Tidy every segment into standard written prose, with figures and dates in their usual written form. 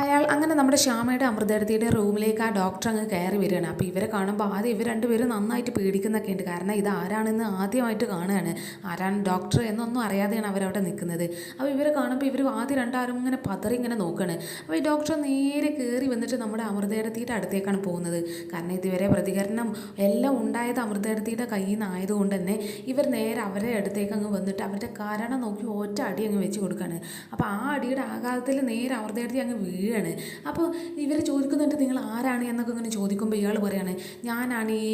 അയാൾ അങ്ങനെ നമ്മുടെ ശ്യാമയുടെ അമൃതേടത്തിയുടെ റൂമിലേക്ക് ആ ഡോക്ടർ അങ്ങ് കയറി വരികയാണ്. അപ്പോൾ ഇവരെ കാണുമ്പോൾ ആദ്യം ഇവർ രണ്ടുപേരും നന്നായിട്ട് പേടിക്കുന്നൊക്കെ ഉണ്ട്. കാരണം ഇത് ആരാണെന്ന് ആദ്യമായിട്ട് കാണുകയാണ്. ആരാണ് ഡോക്ടർ എന്നൊന്നും അറിയാതെയാണ് അവരവിടെ നിൽക്കുന്നത്. അപ്പോൾ ഇവരെ കാണുമ്പോൾ ഇവർ ആദ്യം രണ്ടാരും ഇങ്ങനെ പതറി ഇങ്ങനെ നോക്കുകയാണ്. അപ്പോൾ ഈ ഡോക്ടർ നേരെ കയറി വന്നിട്ട് നമ്മുടെ അമൃതേടത്തിയുടെ അടുത്തേക്കാണ് പോകുന്നത്. കാരണം ഇതുവരെ പ്രതികരണം എല്ലാം ഉണ്ടായത് അമൃതേടത്തിയുടെ കയ്യിൽ നിന്നായതുകൊണ്ട് തന്നെ ഇവർ നേരെ അവരെ അടുത്തേക്ക് അങ്ങ് വന്നിട്ട് അവരുടെ കാരണം നോക്കി ഒറ്റ അടി അങ്ങ് വെച്ച് കൊടുക്കുകയാണ്. അപ്പോൾ ആ അടിയുടെ ആഘാതത്തിൽ നേരെ അമൃതേടത്തി അങ്ങ് വീഴാണ്. അപ്പോൾ ഇവർ ചോദിക്കുന്നുണ്ട് നിങ്ങൾ ആരാണ് എന്നൊക്കെ ഇങ്ങനെ ചോദിക്കുമ്പോൾ ഇയാൾ പറയാണ് ഞാനാണ് ഈ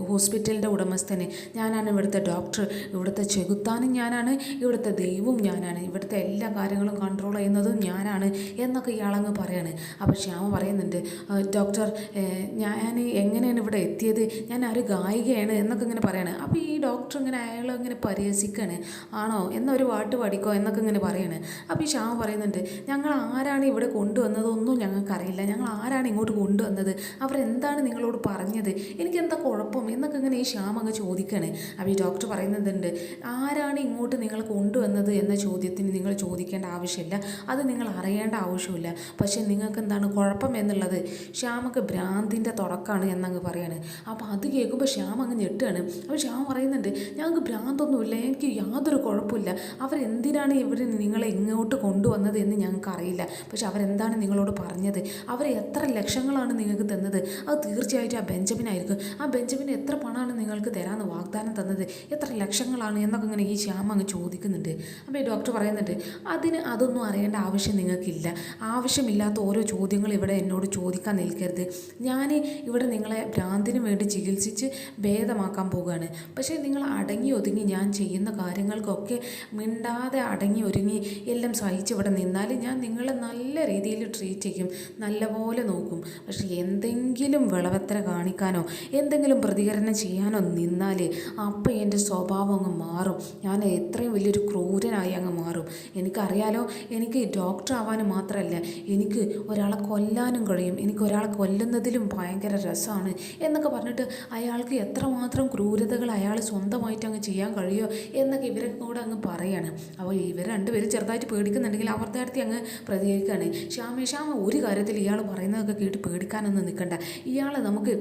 ഹോസ്പിറ്റലിൻ്റെ ഉടമസ്ഥന്, ഞാനാണ് ഇവിടുത്തെ ഡോക്ടർ, ഇവിടുത്തെ ചെകുത്താനും ഞാനാണ്, ഇവിടുത്തെ ദൈവവും ഞാനാണ്, ഇവിടുത്തെ എല്ലാ കാര്യങ്ങളും കൺട്രോൾ ചെയ്യുന്നതും ഞാനാണ് എന്നൊക്കെ ഇയാളങ്ങ് പറയാണ്. അപ്പോൾ ശ്യാമ പറയുന്നുണ്ട് ഡോക്ടർ ഞാൻ എങ്ങനെയാണ് ഇവിടെ എത്തിയത്, ഞാൻ ഒരു ഗായികയാണ് എന്നൊക്കെ ഇങ്ങനെ പറയാണ്. അപ്പോൾ ഈ ഡോക്ടർ ഇങ്ങനെ അയാളിങ്ങനെ പരിഹസിക്കാണ്. ആണോ എന്നൊരു പാട്ട് പഠിക്കോ എന്നൊക്കെ ഇങ്ങനെ പറയാണ്. അപ്പോൾ ഈ ശ്യാമ പറയുന്നുണ്ട് ഞങ്ങൾ ആരാണ് ഇവിടെ കൊണ്ടുവന്നതൊന്നും ഞങ്ങൾക്കറിയില്ല, ഞങ്ങൾ ആരാണ് ഇങ്ങോട്ട് കൊണ്ടുവന്നത്, അവരെന്താണ് നിങ്ങളോട് പറഞ്ഞത്, എനിക്കെന്താ കുഴപ്പം എന്നൊക്കെ ഇങ്ങനെ ഈ ശ്യാം അങ്ങ് ചോദിക്കണേ. അപ്പോൾ ഈ ഡോക്ടർ പറയുന്നുണ്ട് ആരാണ് ഇങ്ങോട്ട് നിങ്ങൾ കൊണ്ടുവന്നത് എന്ന ചോദ്യത്തിന് നിങ്ങൾ ചോദിക്കേണ്ട ആവശ്യമില്ല, അത് നിങ്ങൾ അറിയേണ്ട ആവശ്യമില്ല, പക്ഷേ നിങ്ങൾക്ക് എന്താണ് കുഴപ്പം എന്നുള്ളത് ശ്യാമക്ക് ഭ്രാന്തിൻ്റെ തുടക്കമാണ് എന്നങ്ങ് പറയാണ്. അപ്പോൾ അത് കേൾക്കുമ്പോൾ ശ്യാം അങ്ങ് ഞെട്ടുകയാണ്. അപ്പോൾ ശ്യാം പറയുന്നുണ്ട് ഞങ്ങൾക്ക് ഭ്രാന്തൊന്നുമില്ല, എനിക്ക് യാതൊരു കുഴപ്പമില്ല, അവരെന്തിനാണ് ഇവിടെ നിങ്ങളെ ഇങ്ങോട്ട് കൊണ്ടുവന്നത് എന്ന് ഞങ്ങൾക്ക് അറിയില്ല, പക്ഷെ അവരെന്താണ് നിങ്ങളോട് പറഞ്ഞത്, അവർ എത്ര ലക്ഷങ്ങളാണ് നിങ്ങൾക്ക് തന്നത്, അത് തീർച്ചയായിട്ടും ആ ബെഞ്ചമിനായിരിക്കും, ആ ബെഞ്ചമിന് എത്ര പണമാണ് നിങ്ങൾക്ക് തരാമെന്ന് വാഗ്ദാനം തന്നത്, എത്ര ലക്ഷങ്ങളാണ് എന്നൊക്കെ ഇങ്ങനെ ഈ ശ്യാം അങ്ങ് ചോദിക്കുന്നുണ്ട്. അപ്പോൾ ഈ ഡോക്ടർ പറയുന്നുണ്ട് അതൊന്നും അറിയേണ്ട ആവശ്യം നിങ്ങൾക്കില്ല, ആവശ്യമില്ലാത്ത ഓരോ ചോദ്യങ്ങൾ ഇവിടെ എന്നോട് ചോദിക്കാൻ നിൽക്കരുത്, ഞാൻ ഇവിടെ നിങ്ങളെ ഭ്രാന്തിന് വേണ്ടി ചികിത്സിച്ച് ഭേദമാക്കാൻ പോകുകയാണ്, പക്ഷേ നിങ്ങൾ അടങ്ങി ഒതുങ്ങി ഞാൻ ചെയ്യുന്ന കാര്യങ്ങൾക്കൊക്കെ മിണ്ടാതെ അടങ്ങി ഒരുങ്ങി എല്ലാം സഹിച്ച് ഇവിടെ നിന്നാൽ ഞാൻ നിങ്ങളെ നല്ല രീതിയിൽ ട്രീറ്റ് ചെയ്യും, നല്ലപോലെ നോക്കും, പക്ഷേ എന്തെങ്കിലും വിളവെത്ര കാണിക്കാനോ എന്തെങ്കിലും പ്രതികരണം ചെയ്യാനോ നിന്നാൽ അപ്പം എൻ്റെ സ്വഭാവം അങ്ങ് മാറും, ഞാൻ എത്രയും വലിയൊരു ക്രൂരനായി അങ്ങ് മാറും, എനിക്കറിയാലോ എനിക്ക് ഡോക്ടർ ആവാനും മാത്രമല്ല എനിക്ക് ഒരാളെ കൊല്ലാനും കഴിയും, എനിക്ക് ഒരാളെ കൊല്ലുന്നതിലും ഭയങ്കര രസമാണ് എന്നൊക്കെ പറഞ്ഞിട്ട് അയാൾക്ക് എത്രമാത്രം ക്രൂരതകൾ അയാൾ സ്വന്തമായിട്ട് അങ്ങ് ചെയ്യാൻ കഴിയുമോ എന്നൊക്കെ ഇവരെ കൂടെ അങ്ങ് പറയാണ്. അപ്പോൾ ഇവർ രണ്ടുപേരും ചെറുതായിട്ട് പേടിക്കുന്നുണ്ടെങ്കിൽ അവരുടെ അടുത്ത് അങ്ങ് പ്രതികരിക്കുകയാണ്. ശ്യാമ ഒരു കാര്യത്തിൽ ഇയാൾ പറയുന്നതൊക്കെ കേട്ട് പേടിക്കാനൊന്നും നിൽക്കണ്ട, ഇയാളെ നമുക്ക്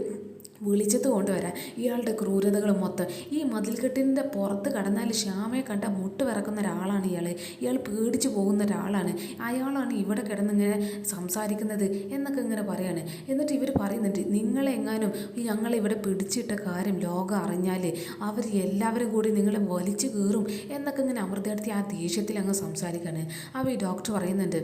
വിളിച്ചത് കൊണ്ടുവരാൻ, ഇയാളുടെ ക്രൂരതകൾ മൊത്തം ഈ മതിൽക്കെട്ടിൻ്റെ പുറത്ത് കടന്നാൽ ശ്യാമയെ കണ്ട മുട്ട് വിറക്കുന്ന ഒരാളാണ് ഇയാൾ പേടിച്ചു പോകുന്ന ഒരാളാണ്, അയാളാണ് ഇവിടെ കിടന്നിങ്ങനെ സംസാരിക്കുന്നത് എന്നൊക്കെ ഇങ്ങനെ പറയാണ്. എന്നിട്ട് ഇവർ പറയുന്നുണ്ട് നിങ്ങളെങ്ങാനും ഞങ്ങളിവിടെ പിടിച്ചിട്ട കാര്യം ലോകം അറിഞ്ഞാൽ അവർ എല്ലാവരും കൂടി നിങ്ങളെ വലിച്ചു കീറും എന്നൊക്കെ ഇങ്ങനെ അമൃതയെടുത്തി ആ ദേഷ്യത്തിൽ അങ്ങ് സംസാരിക്കുകയാണ്. അപ്പോൾ ഈ ഡോക്ടർ പറയുന്നുണ്ട്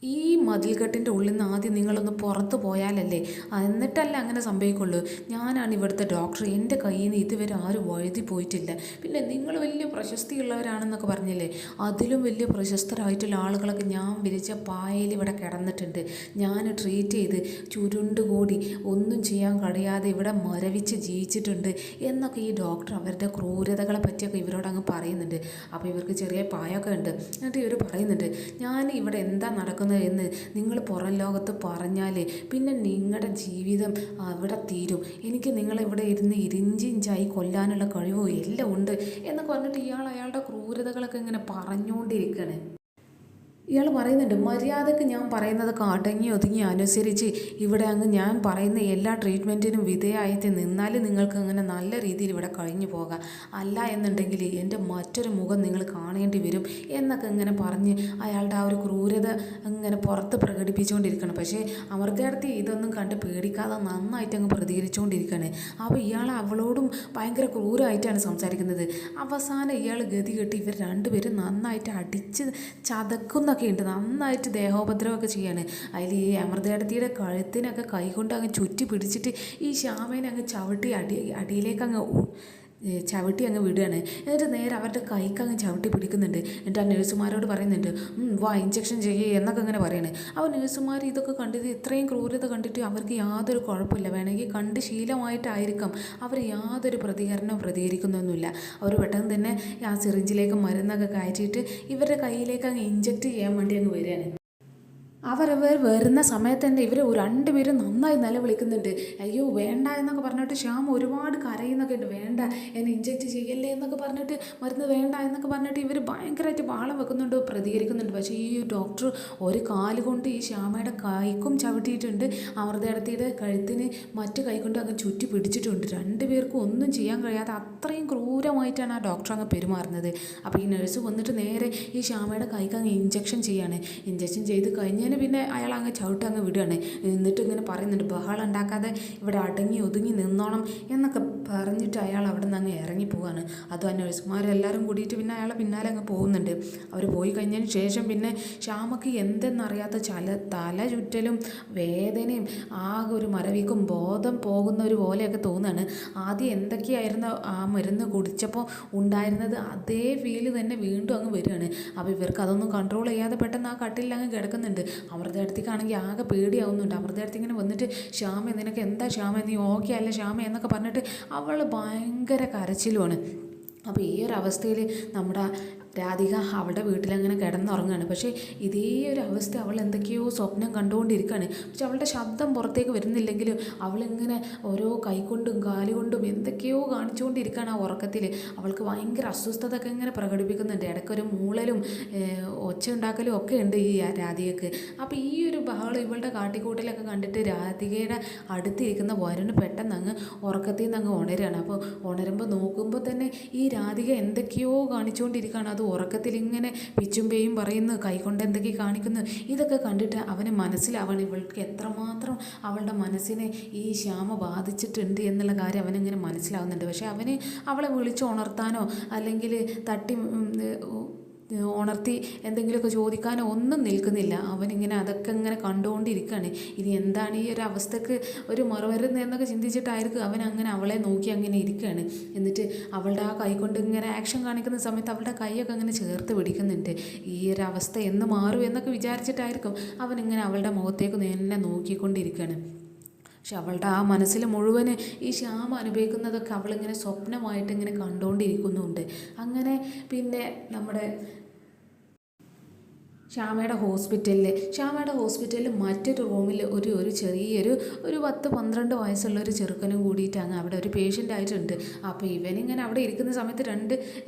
ഈ മതിൽക്കെട്ടിൻ്റെ ഉള്ളിൽ നിന്ന് ആദ്യം നിങ്ങളൊന്ന് പുറത്ത് പോയാലല്ലേ എന്നിട്ടല്ല അങ്ങനെ സംഭവിക്കുള്ളൂ, ഞാനാണ് ഇവിടുത്തെ ഡോക്ടർ, എൻ്റെ കയ്യിൽ നിന്ന് ഇതുവരെ ആരും വഴുതി പോയിട്ടില്ല, പിന്നെ നിങ്ങൾ വലിയ പ്രശസ്തിയുള്ളവരാണെന്നൊക്കെ പറഞ്ഞില്ലേ, അതിലും വലിയ പ്രശസ്തരായിട്ടുള്ള ആളുകളൊക്കെ ഞാൻ വിരിച്ച പായയിൽ ഇവിടെ കിടന്നിട്ടുണ്ട്, ഞാൻ ട്രീറ്റ് ചെയ്ത് ചുരുണ്ടുകൂടി ഒന്നും ചെയ്യാൻ കഴിയാതെ ഇവിടെ മരവിച്ച് ജീവിച്ചിട്ടുണ്ട് എന്നൊക്കെ ഈ ഡോക്ടർ അവരുടെ ക്രൂരതകളെ പറ്റിയൊക്കെ ഇവരോട് അങ്ങ് പറയുന്നുണ്ട്. അപ്പോൾ ഇവർക്ക് ചെറിയ പായൊക്കെ ഉണ്ട്. എന്നിട്ട് ഇവർ പറയുന്നുണ്ട് ഞാൻ ഇവിടെ എന്താ നടക്കുന്നത് എന്ന് നിങ്ങൾ പുറം ലോകത്ത് പറഞ്ഞാൽ പിന്നെ നിങ്ങളുടെ ജീവിതം അവിടെ തീരും, എനിക്ക് നിങ്ങളിവിടെ ഇരുന്ന് ഇരിഞ്ചിഞ്ചായി കൊല്ലാനുള്ള കഴിവും എല്ലാം ഉണ്ട് എന്നൊക്കെ പറഞ്ഞിട്ട് ഇയാൾ അയാളുടെ ക്രൂരതകളൊക്കെ ഇങ്ങനെ പറഞ്ഞുകൊണ്ടിരിക്കുകയാണ്. ഇയാൾ പറയുന്നുണ്ട് മര്യാദക്ക് ഞാൻ പറയുന്നതൊക്കെ അടങ്ങി ഒതുങ്ങി അനുസരിച്ച് ഇവിടെ അങ്ങ് ഞാൻ പറയുന്ന എല്ലാ ട്രീറ്റ്മെൻറ്റിനും വിധേയമായിട്ട് നിന്നാൽ നിങ്ങൾക്ക് അങ്ങനെ നല്ല രീതിയിൽ ഇവിടെ കഴിഞ്ഞു പോകാം, അല്ല എന്നുണ്ടെങ്കിൽ എൻ്റെ മറ്റൊരു മുഖം നിങ്ങൾ കാണേണ്ടി വരും എന്നൊക്കെ ഇങ്ങനെ പറഞ്ഞ് അയാളുടെ ആ ഒരു ക്രൂരത ഇങ്ങനെ പുറത്ത് പ്രകടിപ്പിച്ചുകൊണ്ടിരിക്കുകയാണ്. പക്ഷേ അമൃതയെടുത്ത് ഇതൊന്നും കണ്ട് പേടിക്കാതെ നന്നായിട്ട് അങ്ങ് പ്രതികരിച്ചുകൊണ്ടിരിക്കുകയാണ്. അപ്പോൾ ഇയാൾ അവളോടും ഭയങ്കര ക്രൂരമായിട്ടാണ് സംസാരിക്കുന്നത്. അവസാനം ഇയാൾ ഗതി കെട്ടി ഇവർ രണ്ടുപേരും നന്നായിട്ട് അടിച്ച് ചതക്കുന്നൊക്കെ ഉണ്ട്, നന്നായിട്ട് ദേഹോപദ്രവമൊക്കെ ചെയ്യാണ്. അതിൽ ഈ അമൃതയെടുത്തിയുടെ കഴുത്തിനൊക്കെ കൈകൊണ്ട് അങ്ങ് ചുറ്റി പിടിച്ചിട്ട് ഈ ശ്യാമേനെ അങ്ങ് അടിയിലേക്ക് അങ്ങ് ചവിട്ടി അങ്ങ് വിടുകയാണ്. എന്നിട്ട് നേരെ അവരുടെ കൈക്ക് അങ്ങ് ചവിട്ടി പിടിക്കുന്നുണ്ട്. എന്നിട്ട് ആ നഴ്സുമാരോട് പറയുന്നുണ്ട് വാ ഇഞ്ചക്ഷൻ ചെയ്യുക എന്നൊക്കെ ഇങ്ങനെ പറയുന്നത്. അപ്പോൾ നഴ്സുമാർ ഇതൊക്കെ കണ്ടിട്ട് ഇത്രയും ക്രൂരത കണ്ടിട്ട് അവർക്ക് യാതൊരു കുഴപ്പമില്ല, വേണമെങ്കിൽ കണ്ട് ശീലമായിട്ടായിരിക്കാം അവർ യാതൊരു പ്രതികരിക്കുന്നൊന്നുമില്ല. അവർ പെട്ടെന്ന് തന്നെ ആ സിറിഞ്ചിലേക്ക് മരുന്നൊക്കെ കയറ്റിയിട്ട് ഇവരുടെ കയ്യിലേക്ക് അങ്ങ് ഇഞ്ചക്ട് ചെയ്യാൻ വേണ്ടി അങ്ങ് വരികയാണ്. അവരവർ വരുന്ന സമയത്ത് തന്നെ ഇവർ രണ്ടുപേരും നന്നായി നിലവിളിക്കുന്നുണ്ട്. അയ്യോ വേണ്ട എന്നൊക്കെ പറഞ്ഞിട്ട് ശ്യാം ഒരുപാട് കരയുന്നൊക്കെ ഉണ്ട്. വേണ്ട, എന്നെ ഇഞ്ചെക്റ്റ് ചെയ്യല്ലേ എന്നൊക്കെ പറഞ്ഞിട്ട്, മരുന്ന് വേണ്ട എന്നൊക്കെ പറഞ്ഞിട്ട് ഇവർ ഭയങ്കരമായിട്ട് ബഹളം വെക്കുന്നുണ്ട്, പ്രതികരിക്കുന്നുണ്ട്. പക്ഷേ ഈ ഡോക്ടർ ഒരു കാല് കൊണ്ട് ഈ ശ്യാമയുടെ കൈക്കും ചവിട്ടിയിട്ടുണ്ട്, അമൃതേടത്തിയുടെ കഴുത്തിന് മറ്റു കൈ കൊണ്ട് അങ്ങ് ചുറ്റി പിടിച്ചിട്ടുണ്ട്. രണ്ടുപേർക്കും ഒന്നും ചെയ്യാൻ കഴിയാതെ അത്രയും ക്രൂരമായിട്ടാണ് ആ ഡോക്ടർ അങ്ങ് പെരുമാറുന്നത്. അപ്പോൾ ഈ നഴ്സ് വന്നിട്ട് നേരെ ഈ ശ്യാമയുടെ കൈക്ക് അങ്ങ് ഇഞ്ചക്ഷൻ ചെയ്യാണ്. ഇഞ്ചക്ഷൻ ചെയ്ത് കഴിഞ്ഞ് പിന്നെ അയാൾ അങ്ങ് ചവിട്ട് അങ്ങ് വിടുകയാണ്. എന്നിട്ട് ഇങ്ങനെ പറയുന്നുണ്ട്, ബഹളം ഉണ്ടാക്കാതെ ഇവിടെ അടങ്ങി ഒതുങ്ങി നിന്നോണം എന്നൊക്കെ പറഞ്ഞിട്ട് അയാൾ അവിടെ നിന്ന് അങ്ങ് ഇറങ്ങി പോവാണ്. അതും ആ നഴ്സുമാരെല്ലാവരും കൂടിയിട്ട് പിന്നെ അയാളെ പിന്നാലെ അങ്ങ് പോകുന്നുണ്ട്. അവർ പോയി കഴിഞ്ഞതിന് ശേഷം പിന്നെ ശ്യാമക്ക് എന്തെന്നറിയാത്ത തല ചുറ്റലും വേദനയും ആകെ ഒരു മരവിക്കും ബോധം പോകുന്ന ഒരു പോലെയൊക്കെ തോന്നുകയാണ്. ആദ്യം എന്തൊക്കെയായിരുന്നു ആ മരുന്ന് കുടിച്ചപ്പോൾ ഉണ്ടായിരുന്നത് അതേ ഫീല് തന്നെ വീണ്ടും അങ്ങ് വരികയാണ്. അപ്പോൾ ഇവർക്ക് അതൊന്നും കൺട്രോൾ ചെയ്യാതെ പെട്ടെന്ന് ആ കട്ടിലിൽ അങ്ങ് കിടക്കുന്നുണ്ട്. അമൃതേടത്തിക്കാണെങ്കിൽ ആകെ പേടിയാവുന്നുണ്ട്. അമൃതേടത്തി ഇങ്ങനെ വന്നിട്ട്, ശ്യാമ നിനക്ക് എന്താ ശ്യാമ, നീ ഓക്കെ അല്ല ശ്യാമ എന്നൊക്കെ പറഞ്ഞിട്ട് അവൾ ഭയങ്കര കരച്ചിലുമാണ്. അപ്പോൾ ഈ ഒരു അവസ്ഥയിൽ നമ്മുടെ രാധിക അവളുടെ വീട്ടിലങ്ങനെ കിടന്നുറങ്ങുകയാണ്. പക്ഷേ ഇതേ ഒരു അവസ്ഥ അവൾ എന്തൊക്കെയോ സ്വപ്നം കണ്ടുകൊണ്ടിരിക്കുകയാണ്. പക്ഷെ അവളുടെ ശബ്ദം പുറത്തേക്ക് വരുന്നില്ലെങ്കിലും അവളിങ്ങനെ ഓരോ കൈകൊണ്ടും കാലുകൊണ്ടും എന്തൊക്കെയോ കാണിച്ചുകൊണ്ടിരിക്കുകയാണ് ആ ഉറക്കത്തിൽ. അവൾക്ക് ഭയങ്കര അസ്വസ്ഥതയൊക്കെ ഇങ്ങനെ പ്രകടിപ്പിക്കുന്നുണ്ട്. ഇടയ്ക്കൊരു മൂളലും ഒച്ച ഉണ്ടാക്കലും ഒക്കെ ഉണ്ട് ഈ രാധികയ്ക്ക്. അപ്പോൾ ഈ ഒരു ബഹളം ഇവളുടെ കാട്ടിക്കൂട്ടിലൊക്കെ കണ്ടിട്ട് രാധികയുടെ അടുത്തിരിക്കുന്ന വരുണ് പെട്ടെന്ന് അങ്ങ് ഉറക്കത്തിൽ നിന്ന് അങ്ങ് ഉണരുകയാണ്. അപ്പോൾ ഉണരുമ്പോൾ നോക്കുമ്പോൾ തന്നെ ഈ രാധിക എന്തൊക്കെയോ കാണിച്ചുകൊണ്ടിരിക്കുകയാണ്. അത് ഉറക്കത്തിൽ ഇങ്ങനെ പിച്ചും പേയും പറയുന്നു, കൈകൊണ്ട് എന്തൊക്കെ കാണിക്കുന്നു. ഇതൊക്കെ കണ്ടിട്ട് അവന് മനസ്സിലാവണം ഇവൾക്ക് എത്രമാത്രം അവളുടെ മനസ്സിനെ ഈ ശ്യാമ ബാധിച്ചിട്ടുണ്ട് എന്നുള്ള കാര്യം അവനിങ്ങനെ മനസ്സിലാവുന്നുണ്ട്. പക്ഷേ അവന് അവളെ വിളിച്ച് ഉണർത്താനോ അല്ലെങ്കിൽ തട്ടി ഉണർത്തി എന്തെങ്കിലുമൊക്കെ ചോദിക്കാനോ ഒന്നും നിൽക്കുന്നില്ല. അവനിങ്ങനെ അതൊക്കെ ഇങ്ങനെ കണ്ടുകൊണ്ടിരിക്കുകയാണ്. ഇനി എന്താണ് ഈ ഒരു അവസ്ഥക്ക് ഒരു മറുമരുന്ന് ചിന്തിച്ചിട്ടായിരിക്കും അവൻ അങ്ങനെ അവളെ നോക്കി അങ്ങനെ ഇരിക്കുകയാണ്. എന്നിട്ട് അവളുടെ ആ കൈ കൊണ്ട് ഇങ്ങനെ ആക്ഷൻ കാണിക്കുന്ന സമയത്ത് അവളുടെ കൈയൊക്കെ അങ്ങനെ ചേർത്ത് പിടിക്കുന്നുണ്ട്. ഈ ഒരു അവസ്ഥ എന്ന് മാറും എന്നൊക്കെ വിചാരിച്ചിട്ടായിരിക്കും അവനിങ്ങനെ അവളുടെ മുഖത്തേക്ക് തന്നെ നോക്കിക്കൊണ്ടിരിക്കുകയാണ്. പക്ഷെ അവളുടെ ആ മനസ്സിൽ മുഴുവന് ഈ ശ്യാമ അനുഭവിക്കുന്നതൊക്കെ അവളിങ്ങനെ സ്വപ്നമായിട്ട് ഇങ്ങനെ കണ്ടുകൊണ്ടിരിക്കുന്നുണ്ട്. അങ്ങനെ പിന്നെ നമ്മുടെ ശ്യാമയുടെ ഹോസ്പിറ്റലിൽ മറ്റൊരു റൂമിൽ ഒരു ചെറിയൊരു 10-12 വയസ്സുള്ളൊരു ചെറുക്കനും കൂടിയിട്ടാണ് അവിടെ ഒരു പേഷ്യൻ്റ് ആയിട്ടുണ്ട്. അപ്പോൾ ഇവനിങ്ങനെ അവിടെ ഇരിക്കുന്ന സമയത്ത് 2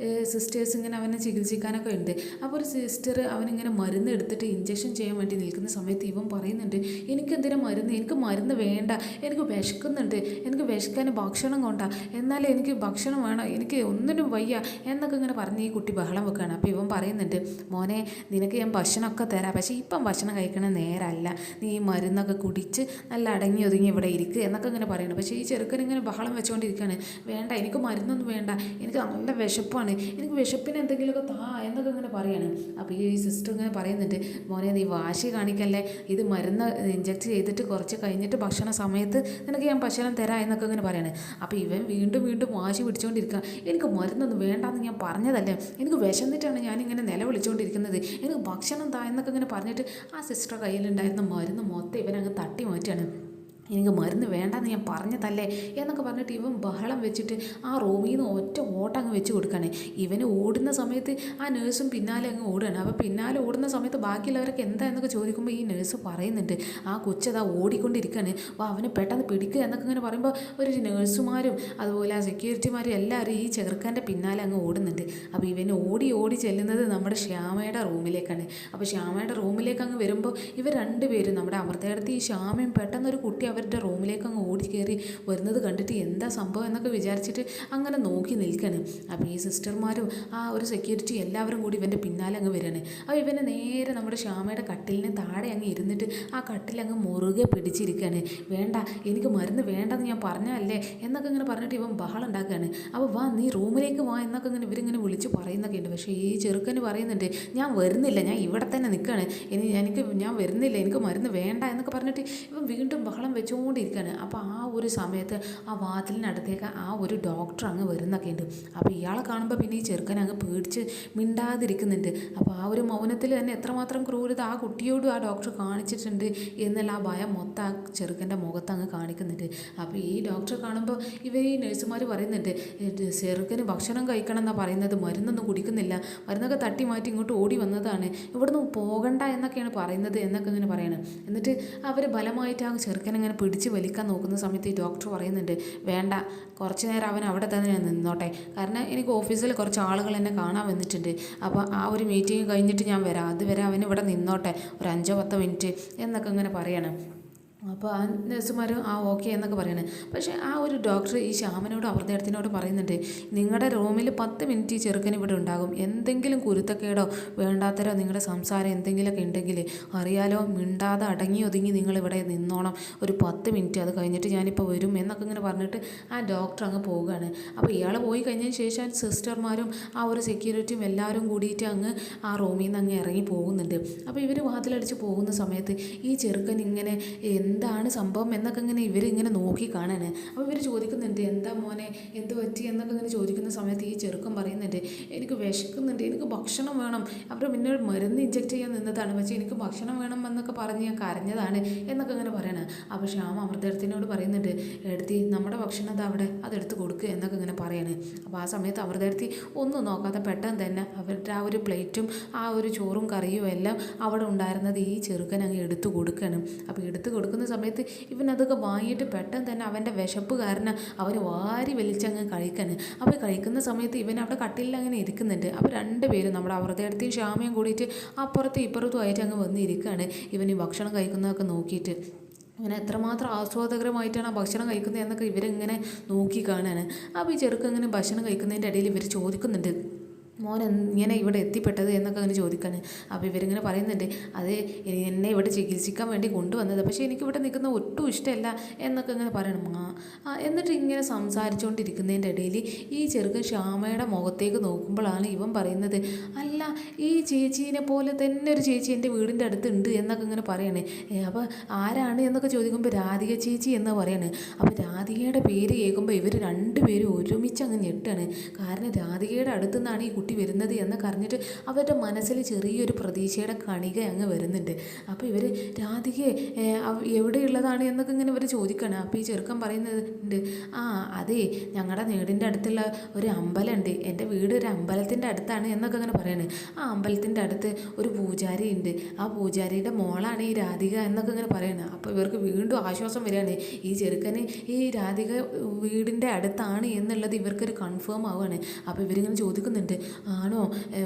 സിസ്റ്റേഴ്സ് ഇങ്ങനെ അവനെ ചികിത്സിക്കാനൊക്കെ ഉണ്ട്. അപ്പോൾ ഒരു സിസ്റ്റർ അവനിങ്ങനെ മരുന്ന് എടുത്തിട്ട് ഇഞ്ചക്ഷൻ ചെയ്യാൻ വേണ്ടി നിൽക്കുന്ന സമയത്ത് ഇവൻ പറയുന്നുണ്ട്, എനിക്കെന്തിനാ മരുന്ന്, എനിക്ക് മരുന്ന് വേണ്ട, എനിക്ക് വിശക്കുന്നുണ്ട്, എനിക്ക് വിശക്കാൻ ഭക്ഷണം കൊണ്ടാ, എന്നാലും എനിക്ക് ഭക്ഷണം വേണം, എനിക്ക് ഒന്നിനും വയ്യ എന്നൊക്കെ ഇങ്ങനെ പറഞ്ഞ് ഈ കുട്ടി ബഹളം വെക്കുകയാണ്. അപ്പോൾ ഇവൻ പറയുന്നുണ്ട്, മോനെ നിനക്ക് ഞാൻ ഭക്ഷണമൊക്കെ തരാം, പക്ഷേ ഇപ്പം ഭക്ഷണം കഴിക്കണ നേരമല്ല, നീ ഈ മരുന്നൊക്കെ കുടിച്ച് നല്ല അടങ്ങി ഒതുങ്ങി ഇവിടെ ഇരിക്കുക എന്നൊക്കെ ഇങ്ങനെ പറയുന്നത്. പക്ഷേ ഈ ചെറുക്കൻ ഇങ്ങനെ ബഹളം വെച്ചുകൊണ്ടിരിക്കുകയാണ്, വേണ്ട എനിക്ക് മരുന്നൊന്നും വേണ്ട, എനിക്ക് നല്ല വിശപ്പാണ്, എനിക്ക് വിശപ്പിന് എന്തെങ്കിലുമൊക്കെ താ എന്നൊക്കെ ഇങ്ങനെ പറയുകയാണ്. അപ്പോൾ ഈ സിസ്റ്റർ ഇങ്ങനെ പറയുന്നുണ്ട്, മോനെ നീ വാശി കാണിക്കല്ലേ, ഇത് മരുന്ന് ഇഞ്ചക്ട് ചെയ്തിട്ട് കുറച്ച് കഴിഞ്ഞിട്ട് ഭക്ഷണ സമയത്ത് നിനക്ക് ഞാൻ ഭക്ഷണം തരാം എന്നൊക്കെ ഇങ്ങനെ പറയാണ്. അപ്പോൾ ഇവൻ വീണ്ടും വാശി പിടിച്ചുകൊണ്ടിരിക്കുക, എനിക്ക് മരുന്നൊന്നും വേണ്ടാന്ന് ഞാൻ പറഞ്ഞതല്ലേ, എനിക്ക് വിശന്നിട്ടാണ് ഞാനിങ്ങനെ നിലവിളിച്ചുകൊണ്ടിരിക്കുന്നത്, എനിക്ക് ഭക്ഷണം താ എന്നൊക്കെ ഇങ്ങനെ പറഞ്ഞിട്ട് ആ സിസ്റ്റർ കയ്യിലുണ്ടായിരുന്ന മരുന്ന് മൊത്തം ഇവനങ്ങ് തട്ടി മാറ്റുകയാണ്. എനിക്ക് മരുന്ന് വേണ്ടെന്ന് ഞാൻ പറഞ്ഞതല്ലേ എന്നൊക്കെ പറഞ്ഞിട്ട് ഇവൻ ബഹളം വെച്ചിട്ട് ആ റൂമിൽ നിന്ന് ഒറ്റ ഓട്ടങ്ങ് വെച്ച് കൊടുക്കുകയാണ്. ഇവന് ഓടുന്ന സമയത്ത് ആ നേഴ്സും പിന്നാലെ അങ്ങ് ഓടുകയാണ്. അപ്പോൾ പിന്നാലെ ഓടുന്ന സമയത്ത് ബാക്കിയുള്ളവരൊക്കെ എന്താ എന്നൊക്കെ ചോദിക്കുമ്പോൾ ഈ നേഴ്സ് പറയുന്നുണ്ട്, ആ കൊച്ചതാ ഓടിക്കൊണ്ടിരിക്കുകയാണ്, അപ്പോൾ അവനെ പെട്ടെന്ന് പിടിക്കുക എന്നൊക്കെ ഇങ്ങനെ പറയുമ്പോൾ ഒരു നേഴ്സുമാരും അതുപോലെ ആ സെക്യൂരിറ്റിമാരും എല്ലാവരും ഈ ചെറുക്കൻ്റെ പിന്നാലെ അങ്ങ് ഓടുന്നുണ്ട്. അപ്പോൾ ഇവന് ഓടി ചെല്ലുന്നത് നമ്മുടെ ശ്യാമയുടെ റൂമിലേക്കാണ്. അപ്പോൾ ശ്യാമയുടെ റൂമിലേക്ക് അങ്ങ് വരുമ്പോൾ ഇവർ രണ്ടുപേരും നമ്മുടെ അമൃതയെടുത്ത് ഈ ശ്യാമയും പെട്ടെന്നൊരു കുട്ടി അവരുടെ റൂമിലേക്ക് അങ്ങ് ഓടി കയറി വരുന്നത് കണ്ടിട്ട് എന്താ സംഭവം എന്നൊക്കെ വിചാരിച്ചിട്ട് അങ്ങനെ നോക്കി നിൽക്കുകയാണ്. അപ്പോൾ ഈ സിസ്റ്റർമാരും ആ ഒരു സെക്യൂരിറ്റി എല്ലാവരും കൂടി ഇവൻ്റെ പിന്നാലെ അങ്ങ് വരികയാണ്. അപ്പോൾ ഇവനെ നേരെ നമ്മുടെ ശ്യാമയുടെ കട്ടിലിന് താഴെ അങ്ങ് ഇരുന്നിട്ട് ആ കട്ടിലങ്ങ് മുറുകെ പിടിച്ചിരിക്കുകയാണ്. വേണ്ട എനിക്ക് മരുന്ന് വേണ്ടെന്ന് ഞാൻ പറഞ്ഞല്ലേ എന്നൊക്കെ ഇങ്ങനെ പറഞ്ഞിട്ട് ഇവൻ ബഹളം ഉണ്ടാക്കുകയാണ്. അപ്പോൾ വാ നീ റൂമിലേക്ക് വാ എന്നൊക്കെ ഇങ്ങനെ ഇവരിങ്ങനെ വിളിച്ച് പറയുന്നൊക്കെ ഉണ്ട്. പക്ഷേ ഈ ചെറുക്കന് പറയുന്നുണ്ട്, ഞാൻ വരുന്നില്ല, ഞാൻ ഇവിടെ തന്നെ നിൽക്കുകയാണ്, ഞാൻ വരുന്നില്ല, എനിക്ക് മരുന്ന് വേണ്ട എന്നൊക്കെ പറഞ്ഞിട്ട് ഇവൻ വീണ്ടും ബഹളം വെച്ചുകൊണ്ടിരിക്കുകയാണ്. അപ്പോൾ ആ ഒരു സമയത്ത് ആ വാതിലിനടുത്തേക്ക് ആ ഒരു ഡോക്ടർ അങ്ങ് വരുന്നൊക്കെ ഉണ്ട്. അപ്പോൾ ഇയാളെ കാണുമ്പോൾ പിന്നെ ഈ ചെറുക്കൻ അങ്ങ് പേടിച്ച് മിണ്ടാതിരിക്കുന്നുണ്ട്. അപ്പോൾ ആ ഒരു മൗനത്തിൽ തന്നെ എത്രമാത്രം ക്രൂരത ആ കുട്ടിയോടും ആ ഡോക്ടർ കാണിച്ചിട്ടുണ്ട് എന്നുള്ള ആ ഭയം മൊത്തം ആ ചെറുക്കൻ്റെ മുഖത്ത് അങ്ങ് കാണിക്കുന്നുണ്ട്. അപ്പോൾ ഈ ഡോക്ടറെ കാണുമ്പോൾ ഈ നഴ്സുമാർ പറയുന്നുണ്ട്, ചെറുക്കന് ഭക്ഷണം കഴിക്കണം എന്നാണ് പറയുന്നത്, മരുന്നൊന്നും കുടിക്കുന്നില്ല, മരുന്നൊക്കെ തട്ടി മാറ്റി ഇങ്ങോട്ട് ഓടി വന്നതാണ്, ഇവിടുന്ന് പോകണ്ട എന്നൊക്കെയാണ് പറയുന്നത് എന്നൊക്കെ ഇങ്ങനെ പറയണം. എന്നിട്ട് അവർ ബലമായിട്ട് ആ ചെറുക്കനെ ഇങ്ങനെ പിടിച്ച് വലിക്കാൻ നോക്കുന്ന സമയത്ത് ഈ ഡോക്ടർ പറയുന്നുണ്ട്, വേണ്ട, കുറച്ച് നേരം അവൻ അവിടെ തന്നെ നിന്നോട്ടെ, കാരണം എനിക്ക് ഓഫീസിൽ കുറച്ച് ആളുകൾ എന്നെ കാണാൻ വന്നിട്ടുണ്ട്, അപ്പോൾ ആ ഒരു മീറ്റിംഗ് കഴിഞ്ഞിട്ട് ഞാൻ വരാം, അതുവരെ അവൻ ഇവിടെ നിന്നോട്ടെ ഒരു 5-10 മിനിറ്റ് എന്നൊക്കെ ഇങ്ങനെ പറയണം. അപ്പോൾ ആ നഴ്സുമാരും ഓക്കെ എന്നൊക്കെ പറയണേ. പക്ഷേ ആ ഒരു ഡോക്ടർ ഈ ശ്യാമനോടും അമൃതേടത്തിനോട് പറയുന്നുണ്ട്, നിങ്ങളുടെ റൂമിൽ 10 മിനിറ്റ് ഈ ചെറുക്കൻ ഇവിടെ ഉണ്ടാകും, എന്തെങ്കിലും കുരുത്തക്കേടോ വേണ്ടാത്തരോ നിങ്ങളുടെ സംസാരം എന്തെങ്കിലുമൊക്കെ ഉണ്ടെങ്കിൽ അറിയാലോ, മിണ്ടാതെ അടങ്ങി ഒതുങ്ങി നിങ്ങളിവിടെ നിന്നോണം ഒരു 10 മിനിറ്റ്, അത് കഴിഞ്ഞിട്ട് ഞാനിപ്പോൾ വരും എന്നൊക്കെ ഇങ്ങനെ പറഞ്ഞിട്ട് ആ ഡോക്ടർ അങ്ങ് പോവുകയാണ്. അപ്പോൾ ഇയാൾ പോയി കഴിഞ്ഞതിന് ശേഷം സിസ്റ്റർമാരും ആ ഒരു സെക്യൂരിറ്റിയും എല്ലാവരും കൂടിയിട്ട് അങ്ങ് ആ റൂമിൽ നിന്ന് അങ്ങ് ഇറങ്ങി പോകുന്നുണ്ട്. അപ്പോൾ ഇവർ വാതിലടിച്ച് പോകുന്ന സമയത്ത് ഈ ചെറുക്കൻ ഇങ്ങനെ എന്താണ് സംഭവം എന്നൊക്കെ ഇങ്ങനെ ഇവരിങ്ങനെ നോക്കി കാണാണ്. അപ്പോൾ ഇവർ ചോദിക്കുന്നുണ്ട്, എന്താ മോനെ, എന്ത് പറ്റി എന്നൊക്കെ ഇങ്ങനെ ചോദിക്കുന്ന സമയത്ത് ഈ ചെറുക്കൻ പറയുന്നുണ്ട്, എനിക്ക് വിശക്കുന്നുണ്ട്, എനിക്ക് ഭക്ഷണം വേണം, അവർ പിന്നെ മരുന്ന് ഇഞ്ചെക്ട് ചെയ്യാൻ നിന്നതാണ്, പക്ഷേ എനിക്ക് ഭക്ഷണം വേണം എന്നൊക്കെ പറഞ്ഞ് ഞാൻ കരഞ്ഞതാണ് എന്നൊക്കെ ഇങ്ങനെ പറയണം. അപ്പോൾ ശ്യാമ അമൃതേടത്തിനോട് പറയുന്നുണ്ട്, എടുത്തി നമ്മുടെ ഭക്ഷണം അത് അവിടെ അതെടുത്ത് കൊടുക്കുക എന്നൊക്കെ ഇങ്ങനെ പറയാണ്. അപ്പോൾ ആ സമയത്ത് അമൃതേടത്തി ഒന്നും നോക്കാതെ പെട്ടെന്ന് തന്നെ അവരുടെ ആ ഒരു പ്ലേറ്റും ആ ഒരു ചോറും കറിയും എല്ലാം അവിടെ ഉണ്ടായിരുന്നത് ഈ ചെറുക്കൻ അങ്ങ് എടുത്തു കൊടുക്കണം. അപ്പോൾ എടുത്ത് കൊടുക്കുന്ന സമയത്ത് ഇവനതൊക്കെ വാങ്ങിയിട്ട് പെട്ടെന്ന് തന്നെ അവൻ്റെ വിശപ്പ് കാരണം അവന് വാരി വലിച്ചങ്ങ് കഴിക്കാണ്. അപ്പോൾ കഴിക്കുന്ന സമയത്ത് ഇവൻ അവിടെ കട്ടിലിൽ അങ്ങനെ ഇരിക്കുന്നുണ്ട്. അപ്പോൾ രണ്ടുപേരും നമ്മുടെ അമൃതേടത്തിയും ശ്യാമയും കൂടിയിട്ട് അപ്പുറത്തും ഇപ്പുറത്തും ആയിട്ട് അങ്ങ് വന്ന് ഇരിക്കുകയാണ് ഇവൻ ഈ ഭക്ഷണം കഴിക്കുന്നതൊക്കെ നോക്കിയിട്ട്. അങ്ങനെ എത്രമാത്രം ആസ്വാദകരമായിട്ടാണ് ആ ഭക്ഷണം കഴിക്കുന്നത് എന്നൊക്കെ ഇവരിങ്ങനെ നോക്കി കാണാണ്. അപ്പോൾ ഈ ചെറുക്കൻ ഇങ്ങനെ ഭക്ഷണം കഴിക്കുന്നതിൻ്റെ ഇടയിൽ ഇവർ ചോദിക്കുന്നുണ്ട്, മോൻ ഇങ്ങനെ ഇവിടെ എത്തിപ്പെട്ടത് എന്നൊക്കെ അങ്ങനെ ചോദിക്കാണ്. അപ്പോൾ ഇവരിങ്ങനെ പറയുന്നുണ്ട്, അത് എന്നെ ഇവിടെ ചികിത്സിക്കാൻ വേണ്ടി കൊണ്ടുവന്നത്, പക്ഷേ എനിക്കിവിടെ നിൽക്കുന്ന ഒട്ടും ഇഷ്ടമല്ല എന്നൊക്കെ ഇങ്ങനെ പറയണം. എന്നിട്ട് ഇങ്ങനെ സംസാരിച്ചുകൊണ്ടിരിക്കുന്നതിൻ്റെ ഇടയിൽ ഈ ചെറുക്കൻ ശ്യാമയുടെ മുഖത്തേക്ക് നോക്കുമ്പോഴാണ് ഇവൻ പറയുന്നത്, അല്ല, ഈ ചേച്ചീനെ പോലെ തന്നെ ഒരു ചേച്ചി എൻ്റെ വീടിൻ്റെ അടുത്തുണ്ട് എന്നൊക്കെ ഇങ്ങനെ പറയണേ. അപ്പോൾ ആരാണ് എന്നൊക്കെ ചോദിക്കുമ്പോൾ രാധിക ചേച്ചി എന്ന് പറയണേ. അപ്പോൾ രാധികയുടെ പേര് കേൾക്കുമ്പോൾ ഇവർ രണ്ടുപേരും ഒരുമിച്ച് അങ്ങ് ഞെട്ടാണ്. കാരണം രാധികയുടെ അടുത്തു നിന്നാണ് ഈ കുട്ടി വരുന്നത് എന്നൊക്കെ അറിഞ്ഞിട്ട് അവരുടെ മനസ്സിൽ ചെറിയൊരു പ്രതീക്ഷയുടെ കണിക അങ്ങ് വരുന്നുണ്ട്. അപ്പോൾ ഇവർ രാധികയെ എവിടെയുള്ളതാണ് എന്നൊക്കെ ഇങ്ങനെ ഇവർ ചോദിക്കണം. അപ്പോൾ ഈ ചെറുക്കൻ പറയുന്നുണ്ട്, അതെ, ഞങ്ങളുടെ വീടിൻ്റെ അടുത്തുള്ള ഒരു അമ്പലമുണ്ട്, എൻ്റെ വീട് ഒരു അമ്പലത്തിൻ്റെ അടുത്താണ് എന്നൊക്കെ അങ്ങനെ പറയണേ. ആ അമ്പലത്തിൻ്റെ അടുത്ത് ഒരു പൂജാരി ഉണ്ട്, ആ പൂജാരിയുടെ മോളാണ് ഈ രാധിക എന്നൊക്കെ ഇങ്ങനെ പറയണേ. അപ്പോൾ ഇവർക്ക് വീണ്ടും ആശ്വാസം വരികയാണ്, ഈ ചെറുക്കന് ഈ രാധിക വീടിൻ്റെ അടുത്താണ് എന്നുള്ളത് ഇവർക്കൊരു കൺഫേം ആവുകയാണ്. അപ്പോൾ ഇവരിങ്ങനെ ചോദിക്കുന്നുണ്ട്, ആണോ